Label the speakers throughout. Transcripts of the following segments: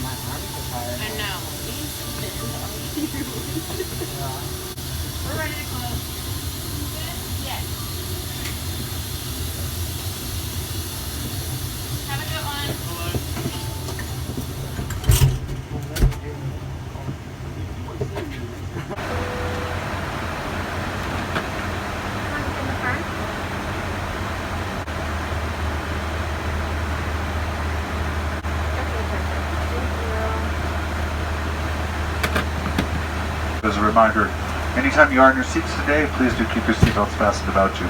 Speaker 1: my arms are tired.
Speaker 2: I know. We're ready to close. Yes. Have a good one.
Speaker 3: As a reminder, anytime you are in your seats today, please do keep your seatbelts fastened about you.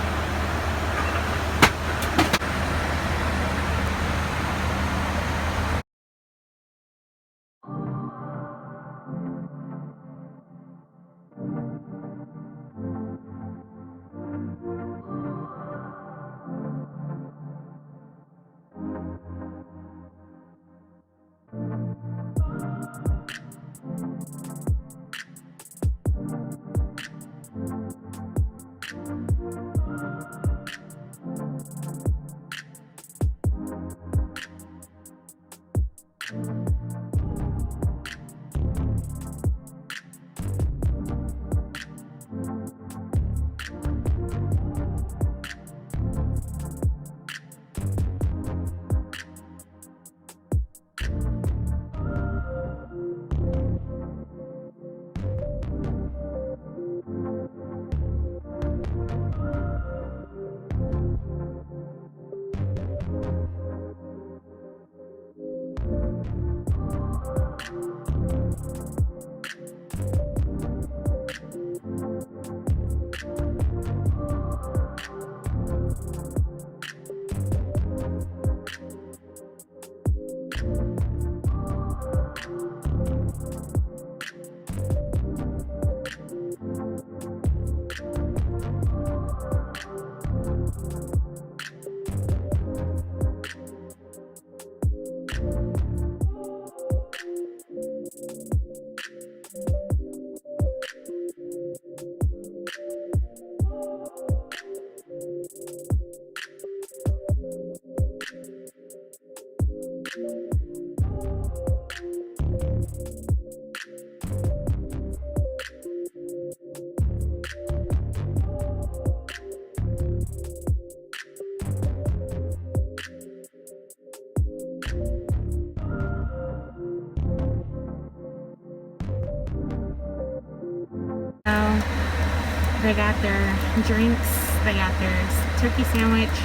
Speaker 2: They got their drinks, they got their turkey sandwich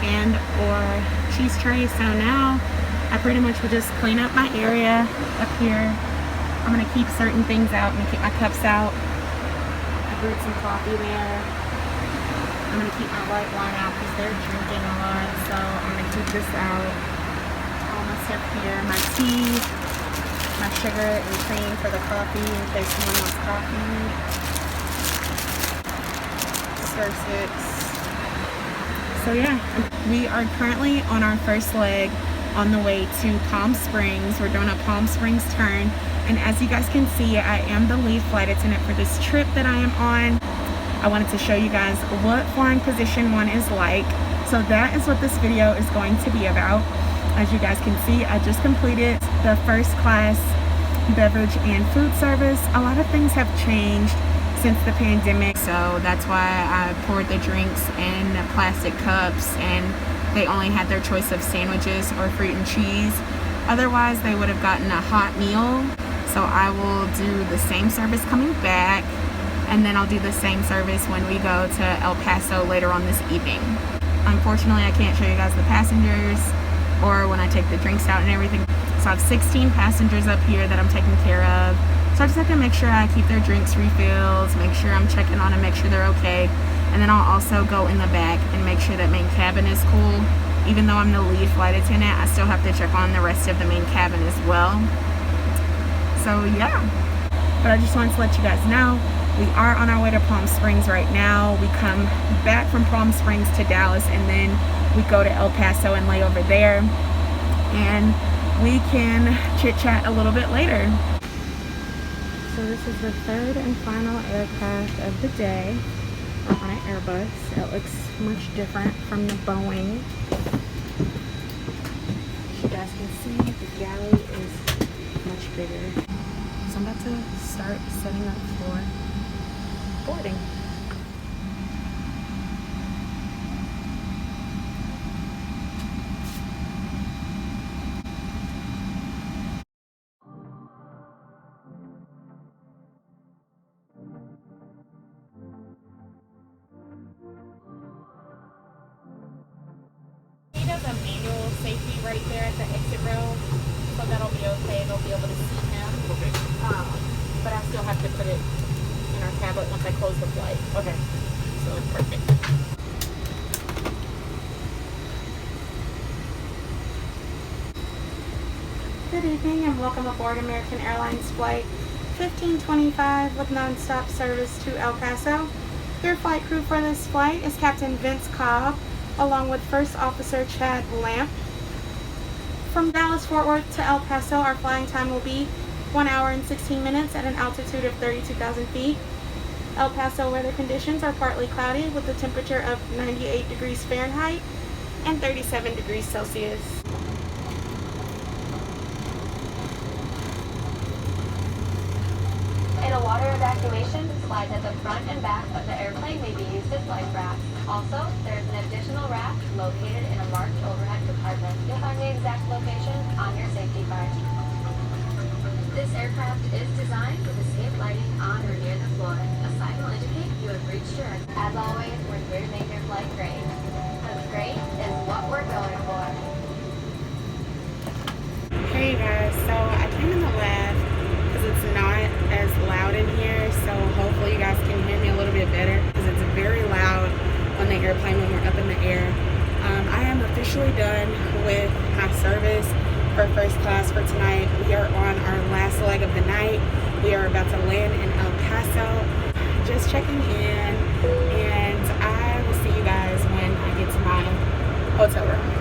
Speaker 2: and or cheese tray. So now I pretty much will just clean up my area up here. I'm gonna keep certain things out and keep my cups out. I brewed some coffee there. I'm gonna keep my white wine out because they're drinking a lot. So I'm gonna keep this out. All my stuff here, my tea, my sugar and cream for the coffee in case someone wants coffee. So yeah, we are currently on our first leg on the way to Palm Springs. We're doing a Palm Springs turn, and as you guys can see, I am the lead flight attendant for this trip that I am on. I wanted to show you guys what flying position 1 is like. So that is what this video is going to be about. As you guys can see, I just completed the first class beverage and food service. A lot of things have changed since the pandemic, so that's why I poured the drinks in plastic cups, and they only had their choice of sandwiches or fruit and cheese. Otherwise they would have gotten a hot meal. So I will do the same service coming back, and then I'll do the same service when we go to El Paso later on this evening. Unfortunately, I can't show you guys the passengers or when I take the drinks out and everything. So I have 16 passengers up here that I'm taking care of. So I just have to make sure I keep their drinks refills, make sure I'm checking on them, make sure they're okay. And then I'll also go in the back and make sure that main cabin is cool. Even though I'm the lead flight attendant, I still have to check on the rest of the main cabin as well. So yeah, but I just wanted to let you guys know, we are on our way to Palm Springs right now. We come back from Palm Springs to Dallas, and then we go to El Paso and lay over there. And we can chit chat a little bit later. So this is the third and final aircraft of the day on an Airbus. It looks much different from the Boeing. As you guys can see, the galley is bigger. So I'm about to start setting up for boarding. He does a manual safety right there at the exit row, so that'll be okay. They'll be able to see him. Okay. But I still have to put it in our tablet once I close the flight. Okay. So it's perfect. Good evening and welcome aboard American Airlines Flight 1525 with nonstop service to El Paso. Your flight crew for this flight is Captain Vince Cobb, along with First Officer Chad Lamp. From Dallas-Fort Worth to El Paso, our flying time will be 1 hour and 16 minutes at an altitude of 32,000 feet. El Paso weather conditions are partly cloudy with a temperature of 98 degrees Fahrenheit and 37 degrees Celsius.
Speaker 1: In a water evacuation, slides at the front and back of the airplane may be used as life rafts. Also, there is an additional raft located in a marked overhead compartment. You'll find the exact location on your safety card. This aircraft is designed with escape lighting on or near the floor. A sign will indicate you have reached your end. As always, we're here to make your flight great. Because great is what we're going for.
Speaker 2: Hey guys, so I came in the lab because it's not as loud in here, so hopefully you guys can hear me a little bit better because it's very loud on the airplane when we're up in the air. I am officially done with my service for first class for tonight. We are on our last leg of the night. We are about to land in El Paso. Just checking in, and I will see you guys when I get to my hotel room.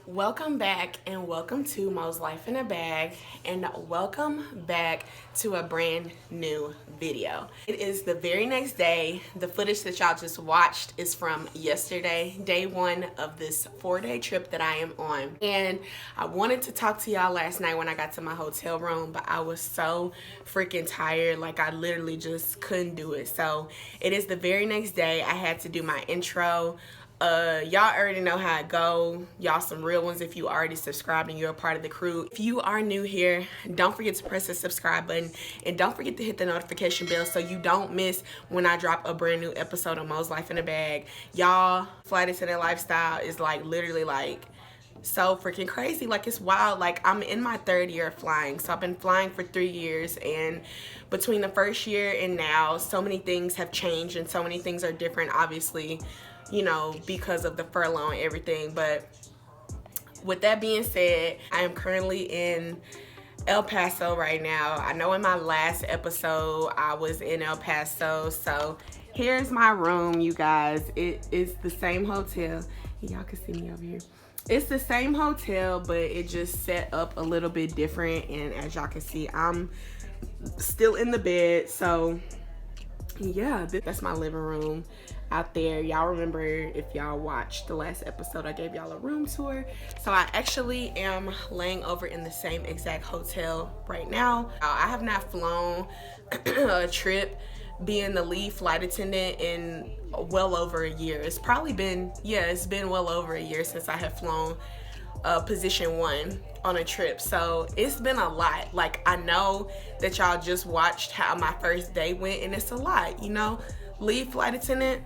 Speaker 2: Welcome back and welcome to Mo's Life in a Bag, and welcome back to a brand new video. It is the very next day. The footage that y'all just watched is from yesterday, day one of this 4-day trip that I am on. And I wanted to talk to y'all last night when I got to my hotel room, but I was so freaking tired, like I literally just couldn't do it. So it is the very next day. I had to do my intro. Y'all already know how it go. Y'all some real ones if you already subscribed and you're a part of the crew. If you are new here, don't forget to press the subscribe button and don't forget to hit the notification bell so you don't miss when I drop a brand new episode of Mo's Life in a Bag. Y'all, flight attendant lifestyle is like literally like so freaking crazy. Like it's wild. Like I'm in my 3rd year of flying, so I've been flying for 3 years, and between the first year and now, so many things have changed and so many things are different, obviously, you know, because of the furlough and everything. But with that being said, I am currently in El Paso right now. I know in my last episode I was in El Paso, so here's my room, you guys. It is the same hotel. Y'all can see me over here. It's the same hotel, but it just set up a little bit different, and as y'all can see, I'm still in the bed. So yeah, that's my living room out there. Y'all remember, if y'all watched the last episode, I gave y'all a room tour. So I actually am laying over in the same exact hotel right now. I have not flown a trip being the lead flight attendant in well over a year. It's probably been, yeah, it's been well over a year since I have flown position 1 on a trip. So it's been a lot. Like, I know that y'all just watched how my first day went, and it's a lot, you know. Lead flight attendant,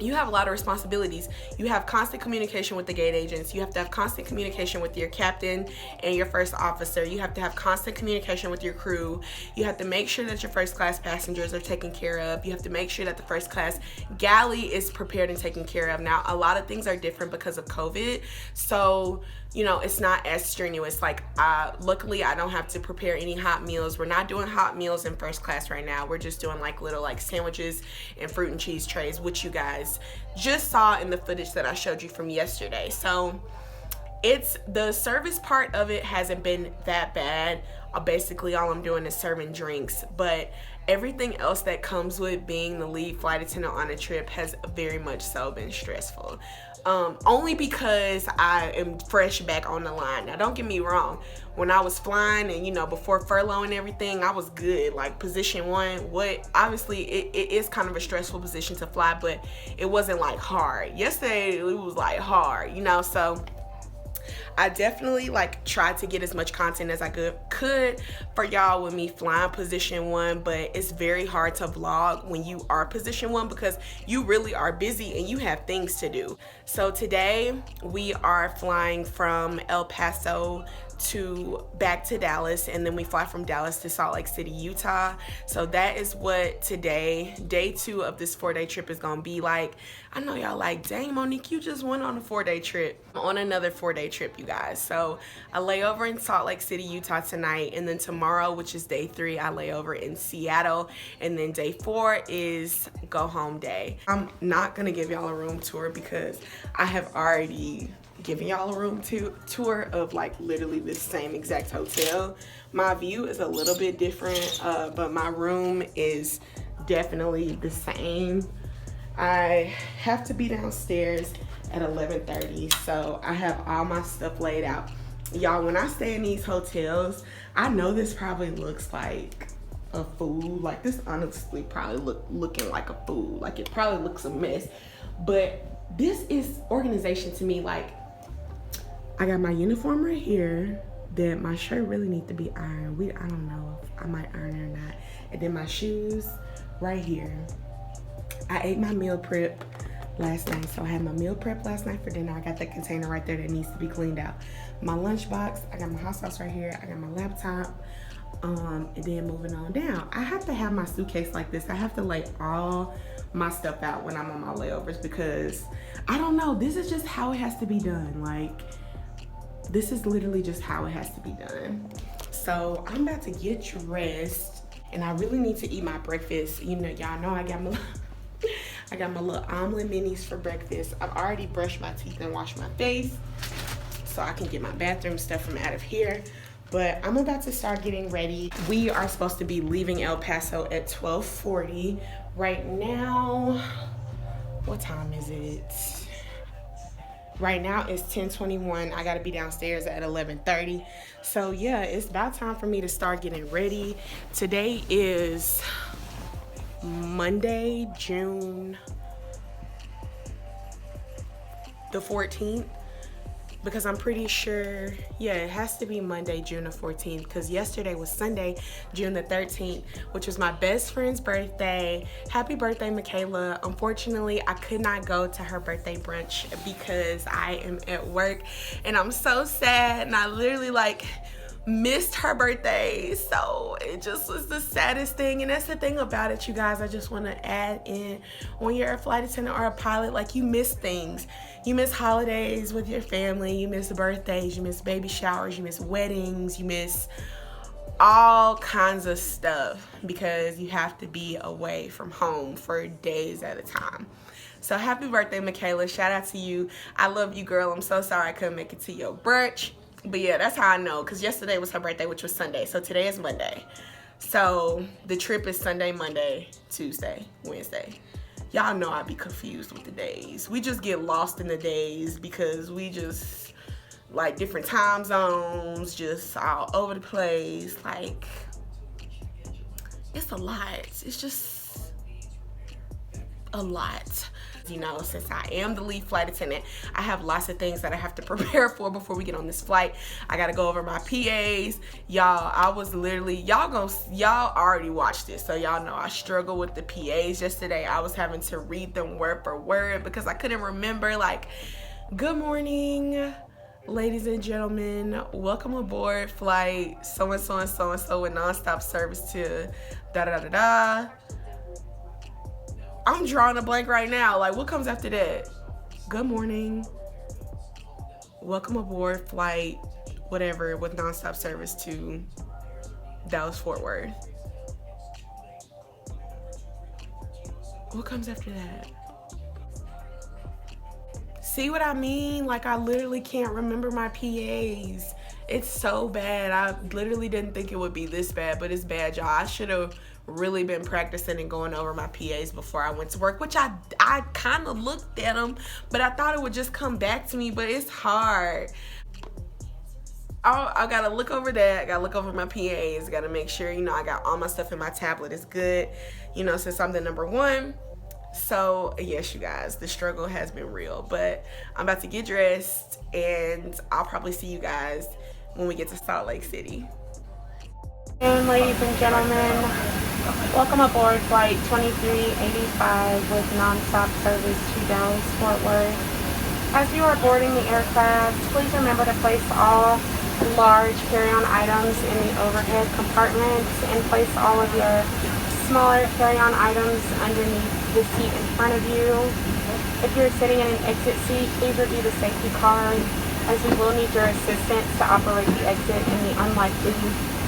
Speaker 2: you have a lot of responsibilities. You have constant communication with the gate agents. You have to have constant communication with your captain and your first officer. You have to have constant communication with your crew. You have to make sure that your first class passengers are taken care of. You have to make sure that the first class galley is prepared and taken care of. Now, a lot of things are different because of COVID. So, you know, it's not as strenuous. Like, luckily, I don't have to prepare any hot meals. We're not doing hot meals in first class right now. We're just doing like little like sandwiches and fruit and cheese trays, which you guys just saw in the footage that I showed you from yesterday. So it's the service part of it hasn't been that bad. Basically, all I'm doing is serving drinks, but everything else that comes with being the lead flight attendant on a trip has very much so been stressful. only because I am fresh back on the line. Now don't get me wrong, when I was flying and, you know, before furlough and everything, I was good. Like position 1, obviously it is kind of a stressful position to fly, but it wasn't like hard. Yesterday it was like hard, you know. So I definitely like tried to get as much content as I could for y'all with me flying position 1, but it's very hard to vlog when you are position 1 because you really are busy and you have things to do. So today we are flying from El Paso back to Dallas, and then we fly from Dallas to Salt Lake City, Utah. So that is what today, day 2 of this 4-day trip, is gonna be like. I know y'all like, dang Monique, you just went on a 4-day trip. I'm on another 4-day trip, you guys. So I lay over in Salt Lake City, Utah tonight, and then tomorrow, which is day 3, I lay over in Seattle, and then day 4 is go home day. I'm not gonna give y'all a room tour because I have already giving y'all a room tour of like literally the same exact hotel. My view is a little bit different, but my room is definitely the same. I have to be downstairs at 11:30, so I have all my stuff laid out. Y'all, when I stay in these hotels, I know this probably looks like a fool. Like this honestly probably looking like a fool. Like it probably looks a mess, but this is organization to me. Like I got my uniform right here, that my shirt really needs to be ironed. I don't know if I might iron it or not. And then my shoes right here. I ate my meal prep last night, so I had my meal prep last night for dinner. I got that container right there that needs to be cleaned out. My lunchbox, I got my hot sauce right here. I got my laptop, and then moving on down. I have to have my suitcase like this. I have to lay all my stuff out when I'm on my layovers because I don't know. This is just how it has to be done. Like this is literally just how it has to be done. So I'm about to get dressed, and I really need to eat my breakfast. You know, y'all know I got my little omelet minis for breakfast. I've already brushed my teeth and washed my face so I can get my bathroom stuff from out of here. But I'm about to start getting ready. We are supposed to be leaving El Paso at 12:40. Right now, what time is it? Right now it's 10:21. I gotta be downstairs at 11:30. So yeah, it's about time for me to start getting ready. Today is Monday, June the 14th, because I'm pretty sure, yeah, it has to be Monday, June the 14th, because yesterday was Sunday, June the 13th, which was my best friend's birthday. Happy birthday, Michaela. Unfortunately, I could not go to her birthday brunch because I am at work, and I'm so sad, and I literally like missed her birthday. So it just was the saddest thing. And that's the thing about it, you guys. I just want to add in, when you're a flight attendant or a pilot, like you miss things. You miss holidays with your family, you miss birthdays, you miss baby showers, you miss weddings, you miss all kinds of stuff because you have to be away from home for days at a time. So happy birthday, Michaela. Shout out to you. I love you, girl. I'm so sorry I couldn't make it to your brunch. But yeah, that's how I know, because yesterday was her birthday, which was Sunday. So today is Monday. So the trip is Sunday, Monday, Tuesday, Wednesday. Y'all know I be confused with the days. We just get lost in the days because we just like different time zones, just all over the place. Like, it's a lot. It's just a lot. You know, since I am the lead flight attendant, I have lots of things that I have to prepare for before we get on this flight. I gotta go over my PAs. Y'all, I was literally, y'all already watched this, so y'all know I struggled with the PAs yesterday. I was having to read them word for word because I couldn't remember, like, good morning, ladies and gentlemen, welcome aboard flight so-and-so and so-and-so with nonstop service to da-da-da-da-da. I'm drawing a blank right now. Like, what comes after that? Good morning. Welcome aboard flight, whatever, with nonstop service to Dallas Fort Worth. What comes after that? See what I mean? Like, I literally can't remember my PAs. It's so bad. I literally didn't think it would be this bad, but it's bad, y'all. I should have
Speaker 4: really been practicing and going over my PAs before I went to work, which I kind of looked at them, but I thought it would just come back to me, but it's hard. I gotta look over that. I gotta look over my PAs. Gotta make sure, you know, I got all my stuff in my tablet is good, you know, since I'm the number one. So yes, you guys, the struggle has been real, but I'm about to get dressed and I'll probably see you guys when we get to Salt Lake City.
Speaker 2: And ladies and gentlemen, welcome aboard flight 2385 with nonstop service to Dallas Fort Worth. As you are boarding the aircraft, please remember to place all large carry-on items in the overhead compartments and place all of your smaller carry-on items underneath the seat in front of you. If you're sitting in an exit seat, please review the safety card, as we will need your assistance to operate the exit in the unlikely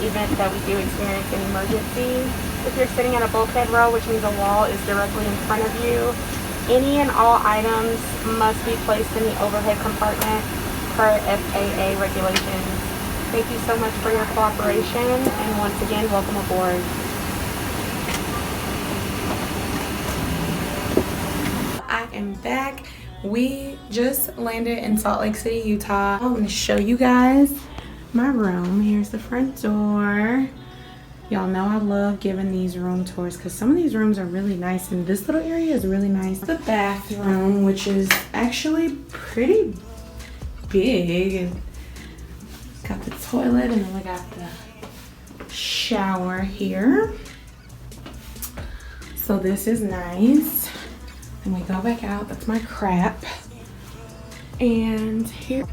Speaker 2: event that we do experience an emergency. If you're sitting in a bulkhead row, which means a wall is directly in front of you, any and all items must be placed in the overhead compartment per FAA regulations. Thank you so much for your cooperation, and once again, welcome aboard. I am back. We just landed in Salt Lake City, Utah. I'm going to show you guys my room. Here's the front door. Y'all know I love giving these room tours because some of these rooms are really nice, and this little area is really nice. The bathroom, which is actually pretty big, and got the toilet, and then we got the shower here. So this is nice. And we go back out. That's my crap. And here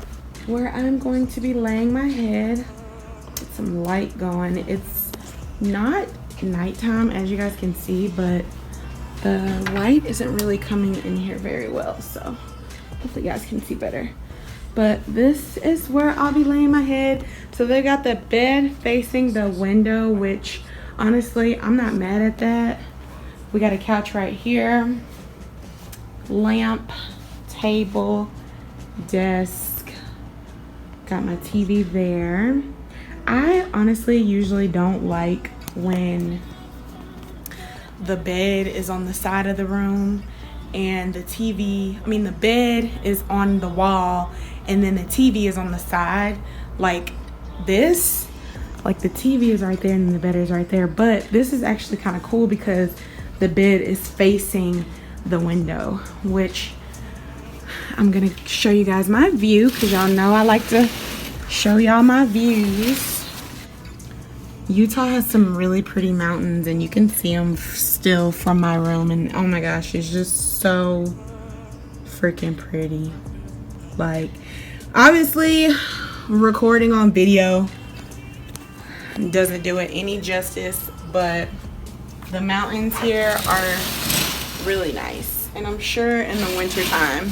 Speaker 2: where I'm going to be laying my head. Get some light going. It's not nighttime, as you guys can see, but the light isn't really coming in here very well, so hopefully you guys can see better. But this is where I'll be laying my head. So they got the bed facing the window, which honestly, I'm not mad at that. We got a couch right here, lamp, table, desk, got my TV there. I honestly usually don't like when the bed is on the side of the room and the bed is on the wall and then the TV is on the side like this. Like the TV is right there and the bed is right there, but this is actually kind of cool because the bed is facing the window, which I'm gonna show you guys my view because y'all know I like to show y'all my views. Utah has some really pretty mountains and you can see them still from my room, and oh my gosh, it's just so freaking pretty. Like, obviously recording on video doesn't do it any justice, but the mountains here are really nice, and I'm sure in the winter time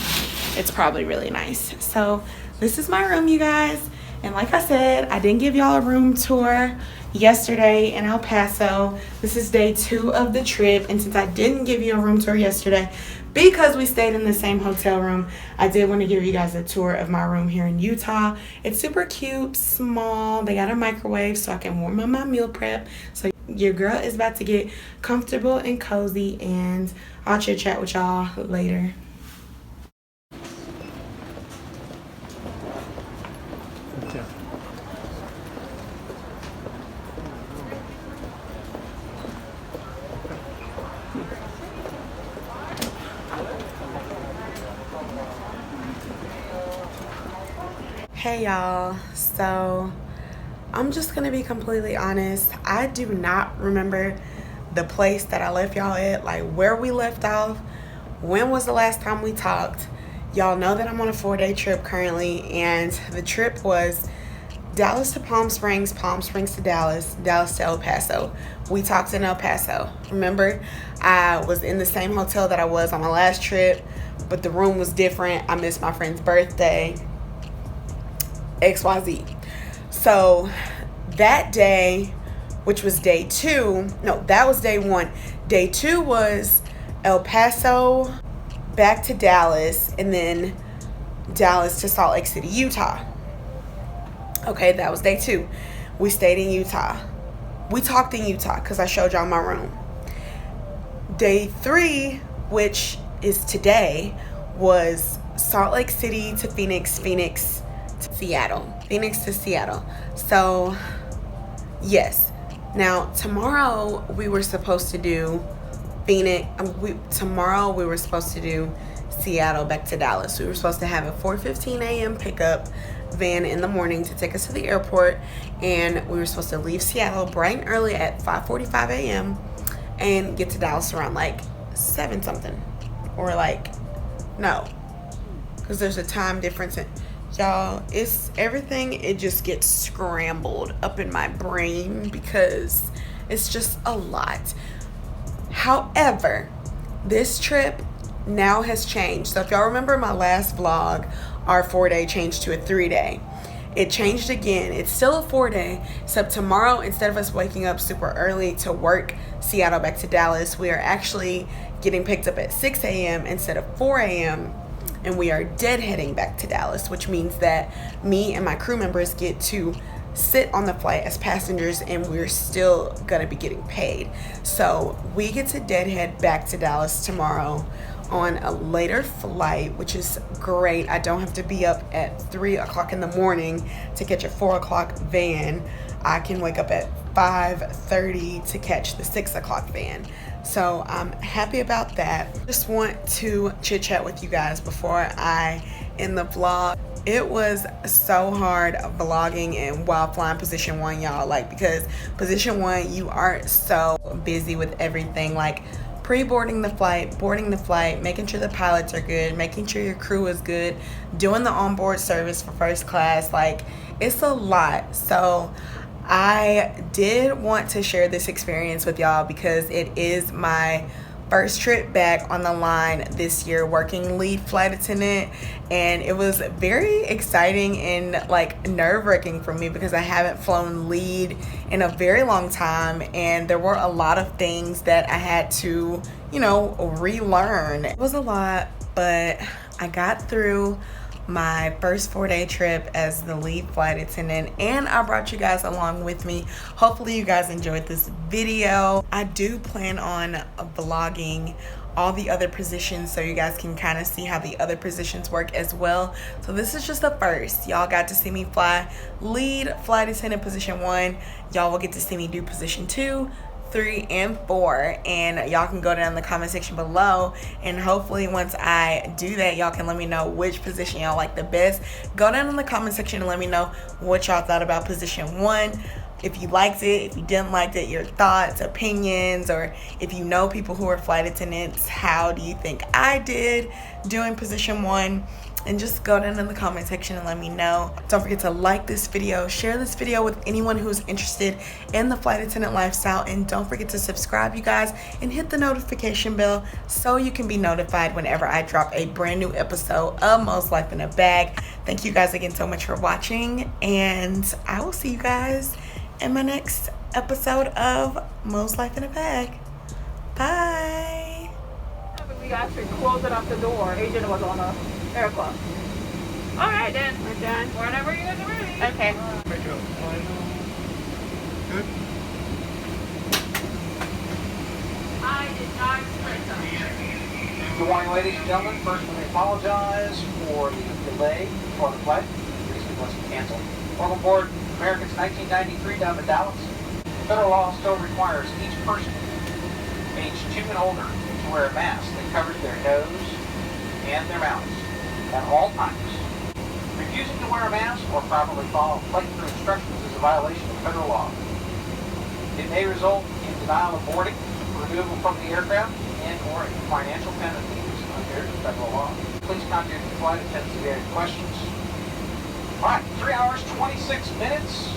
Speaker 2: it's probably really nice. So this is my room, you guys, and like I said, I didn't give y'all a room tour yesterday in El Paso. This is day 2 of the trip, and since I didn't give you a room tour yesterday because we stayed in the same hotel room, I did want to give you guys a tour of my room here in Utah. It's super cute, small. They got a microwave so I can warm up my meal prep. So your girl is about to get comfortable and cozy, and I'll chit chat with y'all later. Hey y'all, so I'm just gonna be completely honest. I do not remember the place that I left y'all at, like where we left off, when was the last time we talked. Y'all know that I'm on a 4-day trip currently, and the trip was Dallas to Palm Springs to Dallas, Dallas to El Paso. We talked in El Paso. Remember, I was in the same hotel that I was on my last trip, but the room was different. I missed my friend's birthday, XYZ. So that day, which was day 2, no, that was day 1. Day 2 was El Paso back to Dallas, and then Dallas to Salt Lake City, Utah. Okay, that was day 2. We stayed in Utah.
Speaker 4: we talked in Utah because I showed y'all my room. Day 3, which is today, was Salt Lake City to Phoenix, Phoenix to Seattle, Phoenix to Seattle. So yes, now tomorrow we were supposed to do Phoenix. Tomorrow we were supposed to do Seattle back to Dallas. We were supposed to have a 4:15 a.m. pickup van in the morning to take us to the airport, and we were supposed to leave Seattle bright and early at 5:45 a.m. and get to Dallas around like 7 something, or like, no, because there's a time difference. Y'all, it's everything, it just gets scrambled up in my brain because it's just a lot. However, this trip now has changed. So if y'all remember my last vlog, our 4-day changed to a 3-day. It changed again. It's still a 4-day, except tomorrow, instead of us waking up super early to work Seattle back to Dallas, we are actually getting picked up at 6 a.m. instead of 4 a.m. and we are deadheading back to Dallas, which means that me and my crew members get to sit on the flight as passengers, and we're still gonna be getting paid. So we get to deadhead back to Dallas tomorrow on a later flight, which is great. I don't have to be up at 3 o'clock in the morning to catch a 4 o'clock van. I can wake up at 5:30 to catch the 6 o'clock van. So I'm happy about that. Just want to chit chat with you guys before I end the vlog. It was so hard vlogging and while flying position 1, y'all, like, because position 1, you are so busy with everything, like pre-boarding the flight, boarding the flight, making sure the pilots are good, making sure your crew is good, doing the onboard service for first class. Like, it's a lot. So I did want to share this experience with y'all because it is my first trip back on the line this year working lead flight attendant, and it was very exciting and like nerve-wracking for me because I haven't flown lead in a very long time, and there were a lot of things that I had to, you know, relearn. It was a lot, but I got through my first 4-day trip as the lead flight attendant, and I brought you guys along with me. Hopefully you guys enjoyed this video. I do plan on vlogging all the other positions so you guys can kind of see how the other positions work as well. So this is just the first. Y'all got to see me fly lead flight attendant position 1. Y'all will get to see me do position 2, 3, and 4, and y'all can go down in the comment section below, and hopefully once I do that, y'all can let me know which position y'all like the best. Go down in the comment section and let me know what y'all thought about position 1. If you liked it, if you didn't like it, your thoughts, opinions, or if you know people who are flight attendants, how do you think I did doing position 1? And just go down in the comment section and let me know. Don't forget to like this video, share this video with anyone who's interested in the flight attendant lifestyle, and don't forget to subscribe, you guys, and hit the notification bell so you can be notified whenever I drop a brand new episode of Mo's Life in a Bag. Thank you guys again so much for watching, and I will see you guys in my next episode of Mo's Life in a Bag. Bye.
Speaker 5: We actually closed it off the door. Adrian was on a aircraft. All right, then. We're done. Whenever you guys are ready.
Speaker 4: Okay.
Speaker 3: Good.
Speaker 5: I did not expect that.
Speaker 6: Good morning, ladies and gentlemen. First, let me apologize for the delay for the flight. The reason was canceled. Welcome aboard American's 1993 down to Dallas. Federal law still requires each person age 2 and older to wear a mask that covers their nose and their mouths at all times. Refusing to wear a mask or properly follow flight crew instructions is a violation of federal law. It may result in denial of boarding, removal from the aircraft, and or financial penalties under federal law. Please contact the flight attendants if you have any questions. All right, 3 hours, 26 minutes.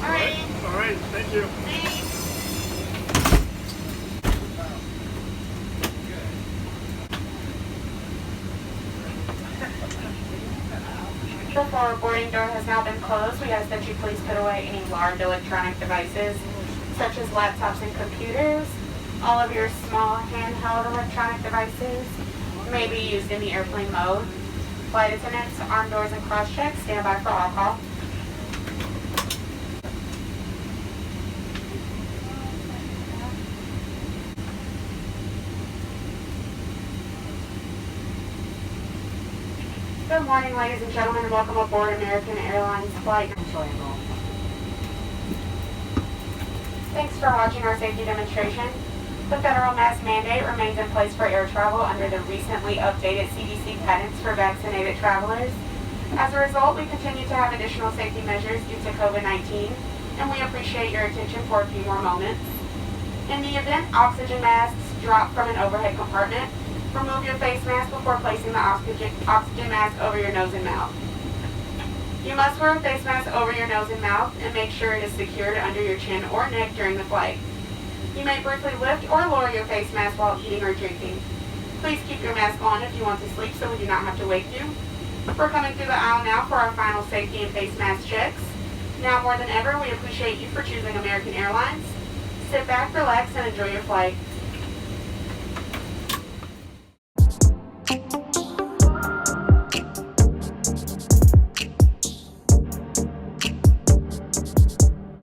Speaker 5: All right.
Speaker 3: All right, thank you.
Speaker 2: Before our boarding door has now been closed, we ask that you please put away any large electronic devices, such as laptops and computers. All of your small handheld electronic devices may be used in the airplane mode. Flight attendants, arm doors and cross checks, stand by for all call. Good morning, ladies and gentlemen, and welcome aboard American Airlines Flight. Thanks for watching our safety demonstration. The federal mask mandate remains in place for air travel under the recently updated CDC guidance for vaccinated travelers. As a result, we continue to have additional safety measures due to COVID-19, and we appreciate your attention for a few more moments. In the event oxygen masks drop from an overhead compartment, remove your face mask before placing the oxygen mask over your nose and mouth. You must wear a face mask over your nose and mouth and make sure it is secured under your chin or neck during the flight. You may briefly lift or lower your face mask while eating or drinking. Please keep your mask on if you want to sleep so we do not have to wake you. We're coming through the aisle now for our final safety and face mask checks. Now more than ever, we appreciate you for choosing American Airlines. Sit back, relax, and enjoy your flight.